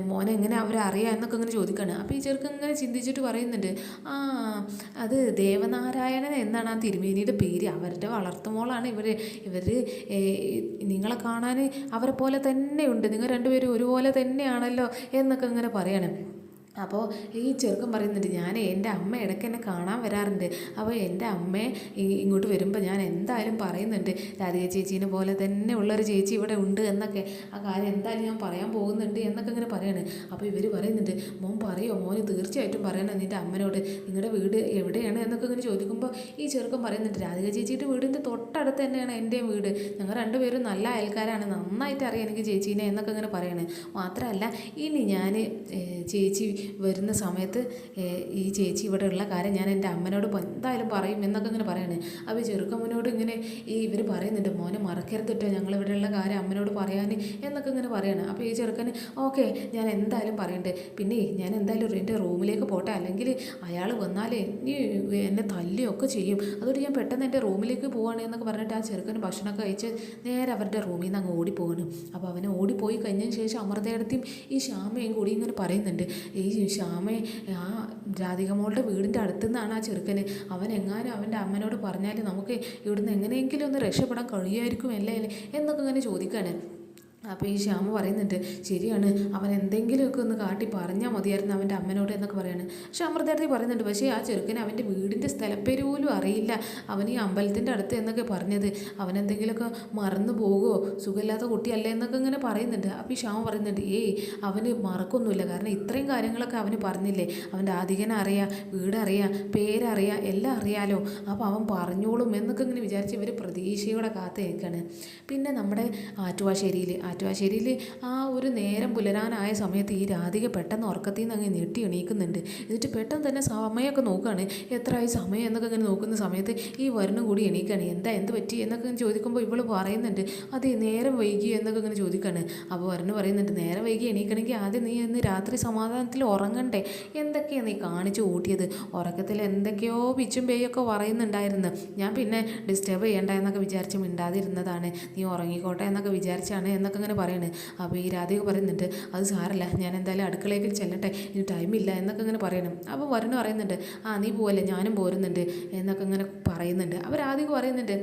മോനെ, എങ്ങനെ അവരറിയാം എന്നൊക്കെ ഇങ്ങനെ ചോദിക്കുകയാണ്. അപ്പോൾ ഈ ചെറുക്കൻ ഇങ്ങനെ ചിന്തിച്ചിട്ട് പറയുന്നുണ്ട്, അത് ദേവനാരായണൻ എന്നാണ് ആ തിരുമേനിയുടെ പേര്, അവരുടെ വളർത്തുമോളാണ് ഇവർ നിങ്ങളെ കാണാൻ അവരെ പോലെ തന്നെയുണ്ട്, നിങ്ങൾ രണ്ടുപേരും ഒരുപോലെ തന്നെയാണല്ലോ എന്നൊക്കെ ഇങ്ങനെ പറയണം. അപ്പോൾ ഈ ചെറുക്കൻ പറയുന്നുണ്ട്, ഞാൻ എൻ്റെ അമ്മ ഇടയ്ക്ക് എന്നെ കാണാൻ വരാറുണ്ട്, അപ്പോൾ എൻ്റെ അമ്മയെ ഇങ്ങോട്ട് വരുമ്പോൾ ഞാൻ എന്തായാലും പറയുന്നുണ്ട്, രാധിക ചേച്ചീനെ പോലെ തന്നെ ഉള്ളൊരു ചേച്ചി ഇവിടെ ഉണ്ട് എന്നൊക്കെ, ആ കാര്യം എന്തായാലും ഞാൻ പറയാൻ പോകുന്നുണ്ട് എന്നൊക്കെ ഇങ്ങനെ പറയാണ്. അപ്പോൾ ഇവർ പറയുന്നുണ്ട്, മോൻ പറയോ, മോന് തീർച്ചയായിട്ടും പറയണം നിൻ്റെ അമ്മനോട്, നിങ്ങളുടെ വീട് എവിടെയാണ് എന്നൊക്കെ ഇങ്ങനെ ചോദിക്കുമ്പോൾ ഈ ചെറുക്കൻ പറയുന്നുണ്ട്, രാധിക ചേച്ചിയുടെ വീടിൻ്റെ തൊട്ടടുത്ത് തന്നെയാണ് എൻ്റെയും വീട്, ഞങ്ങൾ രണ്ടുപേരും നല്ല അയൽക്കാരാണ്, നന്നായിട്ട് അറിയാം എനിക്ക് ചേച്ചീനെ എന്നൊക്കെ ഇങ്ങനെ പറയാണ്. മാത്രമല്ല ഇനി ഞാൻ ചേച്ചി വരുന്ന സമയത്ത് ഈ ചേച്ചി ഇവിടെ ഉള്ള കാര്യം ഞാൻ എൻ്റെ അമ്മനോട് എന്തായാലും പറയും എന്നൊക്കെ ഇങ്ങനെ പറയാണ്. അപ്പോൾ ഈ ചെറുക്കമ്മനോട് ഇങ്ങനെ ഇവർ പറയുന്നുണ്ട്, മോനെ മറക്കരുത് കേട്ടോ ഞങ്ങളിവിടെ ഉള്ള കാര്യം അമ്മനോട് പറയാൻ എന്നൊക്കെ ഇങ്ങനെ പറയാണ്. അപ്പോൾ ഈ ചെറുക്കന് ഓക്കെ ഞാൻ എന്തായാലും പറയണ്ടേ, പിന്നെ ഞാൻ എന്തായാലും എൻ്റെ റൂമിലേക്ക് പോട്ടെ, അല്ലെങ്കിൽ അയാൾ വന്നാലേ ഇനി എന്നെ തല്ലിയൊക്കെ ചെയ്യും, അതുകൊണ്ട് ഞാൻ പെട്ടെന്ന് എൻ്റെ റൂമിലേക്ക് പോവാണ് എന്നൊക്കെ പറഞ്ഞിട്ട് ആ ചെറുക്കന് ഭക്ഷണമൊക്കെ കഴിച്ച് നേരെ അവരുടെ റൂമിൽ നിന്ന് അങ്ങ് ഓടിപ്പോവാണ്. അപ്പോൾ അവന് ഓടിപ്പോയി കഴിഞ്ഞതിന് ശേഷം അമൃതേടത്തിയും ഈ ശ്യാമയും കൂടി ഇങ്ങനെ പറയുന്നുണ്ട്, ഈ ശ്യാമയെ ആ രാധിക മോളുടെ വീടിൻ്റെ അടുത്തു നിന്നാണ് ആ ചെറുക്കന്, അവൻ എങ്ങാനും അവൻ്റെ അമ്മനോട് പറഞ്ഞാൽ നമുക്ക് ഇവിടുന്ന് എങ്ങനെയെങ്കിലും ഒന്ന് രക്ഷപ്പെടാൻ കഴിയുമായിരിക്കും അല്ലേ എന്നൊക്കെ ഇങ്ങനെ ചോദിക്കുകയാണ്. അപ്പോൾ ഈ ശ്യാമ പറയുന്നുണ്ട്, ശരിയാണ്, അവൻ എന്തെങ്കിലുമൊക്കെ ഒന്ന് കാട്ടി പറഞ്ഞാൽ മതിയായിരുന്നു അവൻ്റെ അമ്മനോട് എന്നൊക്കെ പറയാണ്. പക്ഷെ അമൃതേട്ടത്തി പറയുന്നുണ്ട്, പക്ഷേ ആ ചെറുക്കന് അവൻ്റെ വീടിൻ്റെ സ്ഥലപ്പേര് പോലും അറിയില്ല, അവൻ ഈ അമ്പലത്തിൻ്റെ അടുത്ത് എന്നൊക്കെ പറഞ്ഞത്, അവനെന്തെങ്കിലുമൊക്കെ മറന്നു പോകുമോ, സുഖമില്ലാത്ത കുട്ടിയല്ലേ എന്നൊക്കെ ഇങ്ങനെ പറയുന്നുണ്ട്. അപ്പോൾ ഈ ശ്യാമ പറയുന്നുണ്ട്, അവന് മറക്കൊന്നുമില്ല, കാരണം ഇത്രയും കാര്യങ്ങളൊക്കെ അവന് പറഞ്ഞില്ലേ, അവൻ്റെ ആധികനെ അറിയാം, വീടറിയാം, പേരറിയാം, എല്ലാം അറിയാലോ, അപ്പോൾ അവൻ പറഞ്ഞോളും എന്നൊക്കെ ഇങ്ങനെ വിചാരിച്ച് ഇവർ പ്രതീക്ഷയോടെ കാത്തു നിൽക്കുകയാണ്. പിന്നെ നമ്മുടെ ആറ്റുവാശ്ശേരിയിൽ ആ ഒരു നേരം പുലരാനായ സമയത്ത് ഈ രാധിക പെട്ടെന്ന് ഉറക്കത്തിൽ നിന്ന് അങ്ങ് ഞെട്ടി എണീക്കുന്നുണ്ട്. എന്നിട്ട് പെട്ടെന്ന് തന്നെ സമയമൊക്കെ നോക്കുകയാണ്, എത്രയായി സമയം എന്നൊക്കെ ഇങ്ങനെ നോക്കുന്ന സമയത്ത് ഈ വരുണും കൂടി എണീക്കുകയാണ്. എന്ത് പറ്റി എന്നൊക്കെ ചോദിക്കുമ്പോൾ ഇവൾ പറയുന്നുണ്ട്, അതെ നേരം വൈകി എന്നൊക്കെ ഇങ്ങനെ ചോദിക്കുകയാണ്. അപ്പോൾ വരുണ് പറയുന്നുണ്ട്, നേരം വൈകി എണീക്കണമെങ്കിൽ ആദ്യം നീ ഇന്ന് രാത്രി സമാധാനത്തിൽ ഉറങ്ങണ്ടേ, എന്തൊക്കെയാണ് നീ കാണിച്ചു കൂട്ടിയത്, ഉറക്കത്തിൽ എന്തൊക്കെയോ പിച്ചും പേയൊക്കെ പറയുന്നുണ്ടായിരുന്നു, ഞാൻ പിന്നെ ഡിസ്റ്റർബ് ചെയ്യണ്ട എന്നൊക്കെ വിചാരിച്ച് മിണ്ടാതിരുന്നതാണ്, നീ ഉറങ്ങിക്കോട്ടെ എന്നൊക്കെ വിചാരിച്ചാണ് എന്നൊക്കെ ഇങ്ങനെ പറയണേ. അപ്പോൾ ഈ രാധിക പറയുന്നുണ്ട്, അത് സാരല്ല, ഞാൻ എന്തായാലും അടുക്കളയിൽ ചെല്ലട്ടെ, ഇനി ടൈമില്ല എന്നൊക്കെ ഇങ്ങനെ പറയണം. അപ്പോൾ വരുണ് പറയുന്നുണ്ട്, നീ പോവല്ലേ, ഞാനും പോരുന്നുണ്ട് എന്നൊക്കെ ഇങ്ങനെ പറയുന്നുണ്ട്. അപ്പോൾ രാധിക പറയുന്നുണ്ട്,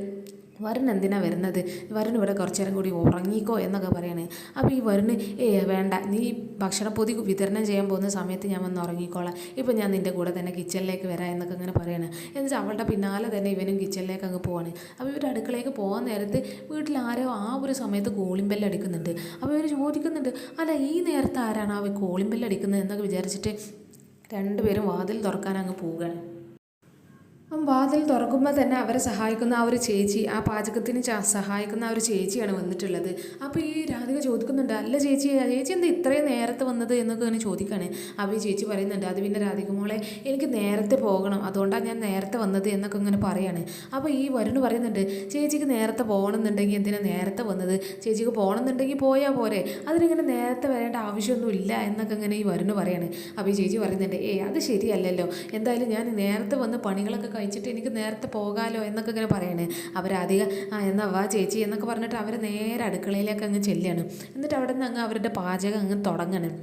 വരുൺ എന്തിനാണ് വരുന്നത്, വരുൺ ഇവിടെ കുറച്ചു നേരം കൂടി ഉറങ്ങിക്കോ എന്നൊക്കെ പറയണേ. അപ്പോൾ ഈ വരുണ്, വേണ്ട, നീ ഭക്ഷണപ്പൊതി വിതരണം ചെയ്യാൻ പോകുന്ന സമയത്ത് ഞാൻ വന്ന് ഉറങ്ങിക്കോളാം, ഇപ്പം ഞാൻ നിൻ്റെ കൂടെ തന്നെ കിച്ചണിലേക്ക് വരാം എന്നൊക്കെ ഇങ്ങനെ പറയണേ. എന്നുവെച്ചാൽ അവളുടെ പിന്നാലെ തന്നെ ഇവനും കിച്ചണിലേക്ക് അങ്ങ് പോവാണ്. അപ്പോൾ ഇവർ അടുക്കളയ്ക്ക് പോകാൻ നേരത്ത് വീട്ടിൽ ആരോ ആ ഒരു സമയത്ത് കോളിംഗ് ബെല്ല് അടിക്കുന്നുണ്ട്. അപ്പോൾ ഇവർ ചോദിക്കുന്നുണ്ട്, അല്ല ഈ നേരത്തെ ആരാണ് ആ കോളിംഗ് ബെല്ല് അടിക്കുന്നത് എന്നൊക്കെ വിചാരിച്ചിട്ട് രണ്ടുപേരും വാതിൽ തുറക്കാൻ അങ്ങ് പോവുകയാണ്. വാതിൽ തുറക്കുമ്പോൾ തന്നെ അവരെ സഹായിക്കുന്ന ആ ഒരു ചേച്ചി, ആ പാചകത്തിന് സഹായിക്കുന്ന ആ ഒരു ചേച്ചിയാണ് വന്നിട്ടുള്ളത്. അപ്പോൾ ഈ രാധിക ചോദിക്കുന്നുണ്ട്, അല്ല ചേച്ചി എന്താ ഇത്രയും നേരത്തെ വന്നത് എന്നൊക്കെ ഇങ്ങനെ ചോദിക്കുകയാണ്. അപ്പോൾ ഈ ചേച്ചി പറയുന്നുണ്ട്, അത് പിന്നെ രാധിക മോളെ, എനിക്ക് നേരത്തെ പോകണം, അതുകൊണ്ടാണ് ഞാൻ നേരത്തെ വന്നത് എന്നൊക്കെ ഇങ്ങനെ പറയാണ്. അപ്പോൾ ഈ വരുണ് പറയുന്നുണ്ട്, ചേച്ചിക്ക് നേരത്തെ പോകണമെന്നുണ്ടെങ്കിൽ എന്തിനാണ് നേരത്തെ വന്നത്, ചേച്ചിക്ക് പോകണമെന്നുണ്ടെങ്കിൽ പോയാൽ പോരെ, അതിനിങ്ങനെ നേരത്തെ വരേണ്ട ആവശ്യമൊന്നുമില്ല എന്നൊക്കെ ഇങ്ങനെ ഈ വരുണ് പറയാണ്. അപ്പോൾ ഈ ചേച്ചി പറയുന്നുണ്ട്, അത് ശരിയല്ലല്ലോ, എന്തായാലും ഞാൻ നേരത്തെ വന്ന് പണികളൊക്കെ കഴിച്ചിട്ട് എനിക്ക് നേരത്തെ പോകാമല്ലോ എന്നൊക്കെ ഇങ്ങനെ പറയണേ. അവരധികം എന്നാ വാ ചേച്ചി എന്നൊക്കെ പറഞ്ഞിട്ട് അവർ നേരെ അടുക്കളയിലേക്ക് അങ്ങ് ചെല്ലുകയാണ്. എന്നിട്ട് അവിടെ നിന്ന് അങ്ങ് അവരുടെ പാചകം അങ്ങ് തുടങ്ങണം.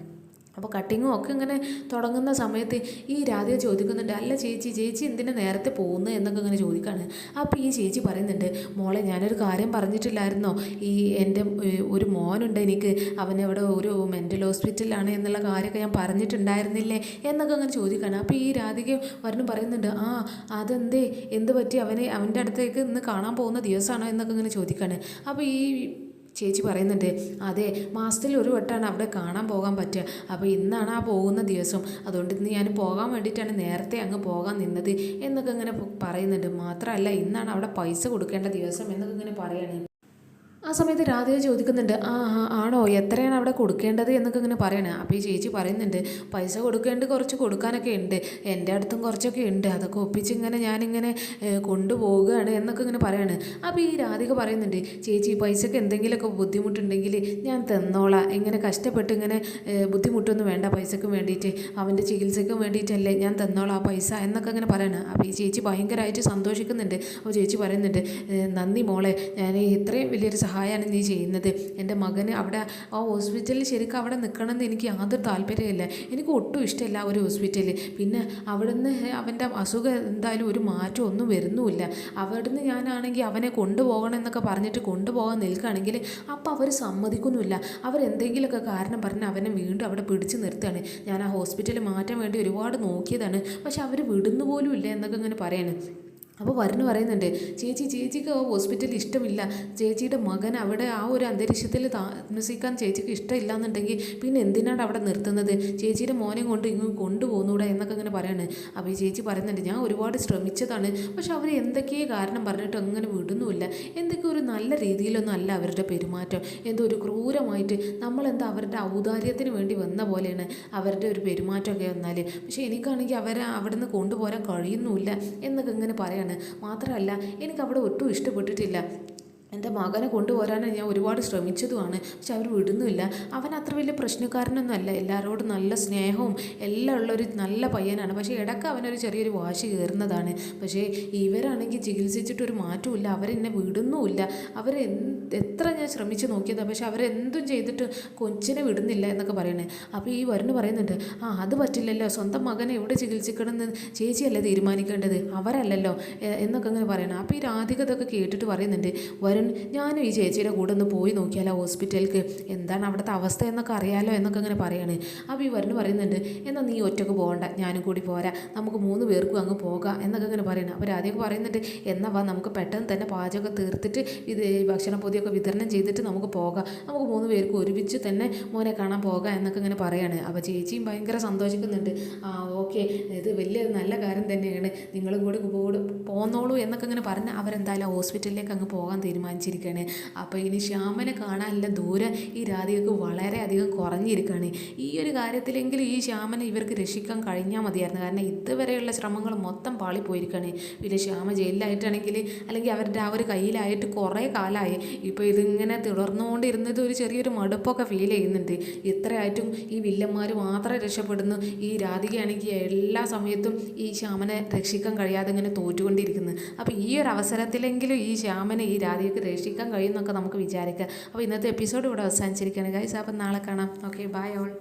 അപ്പോൾ കട്ടിങ്ങും ഒക്കെ ഇങ്ങനെ തുടങ്ങുന്ന സമയത്ത് ഈ രാധിക ചോദിക്കുന്നുണ്ട്, അല്ല ചേച്ചി എന്തിനാ നേരത്തെ പോകുന്നത് എന്നൊക്കെ ഇങ്ങനെ ചോദിക്കുകയാണ്. അപ്പോൾ ഈ ചേച്ചി പറയുന്നുണ്ട്, മോളെ ഞാനൊരു കാര്യം പറഞ്ഞിട്ടില്ലായിരുന്നോ, എൻ്റെ ഒരു മോനുണ്ട്, എനിക്ക് അവനെവിടെ ഒരു മെൻ്റൽ ഹോസ്പിറ്റലിലാണ് എന്നുള്ള കാര്യമൊക്കെ ഞാൻ പറഞ്ഞിട്ടുണ്ടായിരുന്നില്ലേ എന്നൊക്കെ അങ്ങനെ ചോദിക്കുകയാണ്. അപ്പോൾ ഈ രാധിക വരുന്നു പറയുന്നുണ്ട്, അതെന്തേ, എന്ത് പറ്റി, അവൻ്റെ അടുത്തേക്ക് ഇന്ന് കാണാൻ പോകുന്ന ദിവസമാണോ എന്നൊക്കെ ഇങ്ങനെ ചോദിക്കുകയാണ്. അപ്പോൾ ഈ ചേച്ചി പറയുന്നുണ്ട്, അതെ മാസത്തിൽ ഒരു വട്ടമാണ് അവിടെ കാണാൻ പോകാൻ പറ്റുക, അപ്പോൾ ഇന്നാണ് ആ പോകുന്ന ദിവസം, അതുകൊണ്ട് ഇന്ന് ഞാൻ പോകാൻ വേണ്ടിയിട്ടാണ് നേരത്തെ അങ്ങ് പോകാൻ നിന്നത് എന്നൊക്കെ ഇങ്ങനെ പറയുന്നുണ്ട്. മാത്രമല്ല ഇന്നാണ് അവിടെ പൈസ കൊടുക്കേണ്ട ദിവസം എന്നൊക്കെ ഇങ്ങനെ പറയുകയാണ്. ആ സമയത്ത് രാധിക ചോദിക്കുന്നുണ്ട്, ആണോ, എത്രയാണ് അവിടെ കൊടുക്കേണ്ടത് എന്നൊക്കെ ഇങ്ങനെ പറയണേ. അപ്പോൾ ഈ ചേച്ചി പറയുന്നുണ്ട്, പൈസ കുറച്ച് കൊടുക്കാനൊക്കെ ഉണ്ട്, എൻ്റെ അടുത്തും കുറച്ചൊക്കെ ഉണ്ട്, അതൊക്കെ ഒപ്പിച്ചിങ്ങനെ ഞാനിങ്ങനെ കൊണ്ടുപോവുകയാണ് എന്നൊക്കെ ഇങ്ങനെ പറയാണ്. അപ്പോൾ ഈ രാധിക പറയുന്നുണ്ട്, ചേച്ചി പൈസക്ക് എന്തെങ്കിലുമൊക്കെ ബുദ്ധിമുട്ടുണ്ടെങ്കിൽ ഞാൻ തന്നോളാം, ഇങ്ങനെ കഷ്ടപ്പെട്ട് ഇങ്ങനെ ബുദ്ധിമുട്ടൊന്നും വേണ്ട, പൈസക്ക് വേണ്ടിയിട്ട് അവൻ്റെ ചികിത്സയ്ക്കും വേണ്ടിയിട്ടല്ലേ, ഞാൻ തന്നോളാം ആ പൈസ എന്നൊക്കെ ഇങ്ങനെ പറയണം. അപ്പോൾ ഈ ചേച്ചി ഭയങ്കരമായിട്ട് സന്തോഷിക്കുന്നുണ്ട്. അപ്പോൾ ചേച്ചി പറയുന്നുണ്ട്, നന്ദി മോളെ, ഞാൻ ഇത്രയും വലിയൊരു സഹായമാണ് നീ ചെയ്യുന്നത്, എൻ്റെ മകന് അവിടെ ആ ഹോസ്പിറ്റലിൽ ശരിക്കും അവിടെ നിൽക്കണമെന്ന് എനിക്ക് യാതൊരു താല്പര്യമില്ല, എനിക്ക് ഒട്ടും ഇഷ്ടമില്ല ഒരു ഹോസ്പിറ്റലിൽ, പിന്നെ അവിടുന്ന് അവൻ്റെ അസുഖം എന്തായാലും ഒരു മാറ്റം ഒന്നും വരുന്നുമില്ല, അവിടുന്ന് ഞാനാണെങ്കിൽ അവനെ കൊണ്ടുപോകണം എന്നൊക്കെ പറഞ്ഞിട്ട് കൊണ്ടുപോകാൻ നിൽക്കുകയാണെങ്കിൽ അപ്പോൾ അവർ സമ്മതിക്കുന്നുമില്ല, അവരെന്തെങ്കിലുമൊക്കെ കാരണം പറഞ്ഞ് അവനെ വീണ്ടും അവിടെ പിടിച്ച് നിർത്തുകയാണ്. ഞാൻ ആ ഹോസ്പിറ്റലിൽ മാറ്റാൻ വേണ്ടി ഒരുപാട് നോക്കിയതാണ്, പക്ഷെ അവർ വിടുന്നു പോലും ഇല്ല എന്നൊക്കെ ഇങ്ങനെ പറയാണ്. അപ്പോൾ വരുണ് പറയുന്നുണ്ട്, ചേച്ചിക്ക് ആ ഹോസ്പിറ്റലിൽ ഇഷ്ടമില്ല, ചേച്ചിയുടെ മകൻ അവിടെ ആ ഒരു അന്തരീക്ഷത്തിൽ താമസിക്കാൻ ചേച്ചിക്ക് ഇഷ്ടമില്ല എന്നുണ്ടെങ്കിൽ പിന്നെ എന്തിനാണ് അവിടെ നിർത്തുന്നത്, ചേച്ചിയുടെ മോനെ കൊണ്ട് ഇങ്ങോട്ട് കൊണ്ടുപോകുന്നൂടെ എന്നൊക്കെ ഇങ്ങനെ പറയാണ്. അപ്പോൾ ഈ ചേച്ചി പറയുന്നുണ്ട്, ഞാൻ ഒരുപാട് ശ്രമിച്ചതാണ്, പക്ഷെ അവർ എന്തൊക്കെയോ കാരണം പറഞ്ഞിട്ട് അങ്ങനെ വിടുന്നുമില്ല, എന്തൊക്കെ ഒരു നല്ല രീതിയിലൊന്നും അല്ല അവരുടെ പെരുമാറ്റം, എന്തോ ഒരു ക്രൂരമായിട്ട് നമ്മളെന്താ അവരുടെ ഔദാര്യത്തിന് വേണ്ടി വന്ന പോലെയാണ് അവരുടെ ഒരു പെരുമാറ്റമൊക്കെ വന്നാൽ, പക്ഷേ എനിക്കാണെങ്കിൽ അവരെ അവിടെ നിന്ന് കൊണ്ടുപോരാൻ കഴിയുന്നുമില്ല എന്നൊക്കെ ഇങ്ങനെ പറയാണ്. മാത്രമല്ല എനിക്ക് അവിടെ ഒട്ടും ഇഷ്ടപ്പെട്ടിട്ടില്ല, എൻ്റെ മകനെ കൊണ്ടുപോരാനാണ് ഞാൻ ഒരുപാട് ശ്രമിച്ചതുമാണ്, പക്ഷെ അവർ വിടുന്നില്ല, അവൻ അത്ര വലിയ പ്രശ്നക്കാരനൊന്നും അല്ല, എല്ലാവരോടും നല്ല സ്നേഹവും എല്ലാം ഉള്ളൊരു നല്ല പയ്യനാണ്, പക്ഷേ ഇടയ്ക്ക് അവനൊരു ചെറിയൊരു വാശി കയറുന്നതാണ്, പക്ഷേ ഇവരാണെങ്കിൽ ചികിത്സിച്ചിട്ടൊരു മാറ്റമില്ല, അവരെന്നെ വിടുന്നുമില്ല, എത്ര ഞാൻ ശ്രമിച്ച് നോക്കിയതാണ്, പക്ഷെ അവരെന്തും ചെയ്തിട്ട് കൊച്ചിനെ വിടുന്നില്ല എന്നൊക്കെ പറയണേ. അപ്പോൾ ഈ വരുണ് പറയുന്നുണ്ട്, അത് പറ്റില്ലല്ലോ, സ്വന്തം മകനെ എവിടെ ചികിത്സിക്കണമെന്ന് ചേച്ചിയല്ലേ തീരുമാനിക്കേണ്ടത്, അവരല്ലല്ലോ എന്നൊക്കെ അങ്ങനെ പറയണം. അപ്പോൾ ഈ രാധിക ഇതൊക്കെ കേട്ടിട്ട് പറയുന്നുണ്ട്, വരുൺ ഞാനും ഈ ചേച്ചിയുടെ കൂടെ ഒന്ന് പോയി നോക്കിയാലോ ഹോസ്പിറ്റലിലേക്ക്, എന്താണ് അവിടുത്തെ അവസ്ഥ എന്നൊക്കെ അറിയാലോ എന്നൊക്കെ അങ്ങനെ പറയാണ്. അപ്പോൾ ഈ വരുണ് പറയുന്നുണ്ട്, എന്നാൽ നീ ഒറ്റക്ക് പോകണ്ട, ഞാനും കൂടി പോരാ, നമുക്ക് 3 പേർക്കും അങ്ങ് പോകാം എന്നൊക്കെ അങ്ങനെ പറയണം. അപ്പോൾ രാധിക പറയുന്നുണ്ട്, എന്നാൽ വാ നമുക്ക് പെട്ടെന്ന് തന്നെ പാചകം തീർത്തിട്ട് ഇത് ഭക്ഷണപ്പൊതിയൊക്കെ വിതരണം ചെയ്തിട്ട് നമുക്ക് പോകാം, നമുക്ക് 3 പേർക്കും ഒരുമിച്ച് തന്നെ മോനെ കാണാൻ പോകാം എന്നൊക്കെ ഇങ്ങനെ പറയാണ്. അപ്പോൾ ചേച്ചിയും ഭയങ്കര സന്തോഷിക്കുന്നുണ്ട്. ഓക്കെ, ഇത് വലിയ നല്ല കാര്യം തന്നെയാണ്, നിങ്ങളും കൂടി പോന്നോളൂ എന്നൊക്കെ ഇങ്ങനെ പറഞ്ഞ് അവരെന്തായാലും ഹോസ്പിറ്റലിലേക്ക് അങ്ങ് പോകാൻ തീരുമാനിച്ചിരിക്കുകയാണ്. അപ്പോൾ ഇനി ശ്യാമനെ കാണാനുള്ള ദൂരം ഈ രാധികക്ക് വളരെയധികം കുറഞ്ഞിരിക്കുകയാണ്. ഈ ഒരു കാര്യത്തിലെങ്കിലും ഈ ശ്യാമനെ ഇവർക്ക് രക്ഷിക്കാൻ കഴിഞ്ഞാൽ മതിയായിരുന്നു, കാരണം ഇതുവരെയുള്ള ശ്രമങ്ങൾ മൊത്തം പാളിപ്പോയിരിക്കുകയാണ്. പിന്നെ ശ്യാമ ജയിലിലായിട്ടാണെങ്കിൽ അല്ലെങ്കിൽ അവരുടെ ആ ഒരു കയ്യിലായിട്ട് കുറേ കാലമായി. ഇപ്പോൾ ഇതിങ്ങനെ തുടർന്നുകൊണ്ടിരുന്നത് ഒരു ചെറിയൊരു മടുപ്പൊക്കെ ഫീൽ ചെയ്യുന്നുണ്ട്. ഇത്രയായിട്ടും ഈ വില്ലന്മാർ മാത്രമേ രക്ഷപ്പെടുന്നു, ഈ രാധികയാണെങ്കിൽ എല്ലാ സമയത്തും ഈ ശ്യാമനെ രക്ഷിക്കാൻ കഴിയാതെ ഇങ്ങനെ തോറ്റുകൊണ്ടിരിക്കുന്നു. അപ്പോൾ ഈ ഒരു അവസരത്തിലെങ്കിലും ഈ ശ്യാമനെ ഈ രാധികയ്ക്ക് രക്ഷിക്കാൻ കഴിയുമെന്നൊക്കെ നമുക്ക് വിചാരിക്കാം. അപ്പോൾ ഇന്നത്തെ എപ്പിസോഡ് ഇവിടെ അവസാനിച്ചിരിക്കുകയാണ് ഗൈസ്. അപ്പം നാളെ കാണാം. Okay, bye all.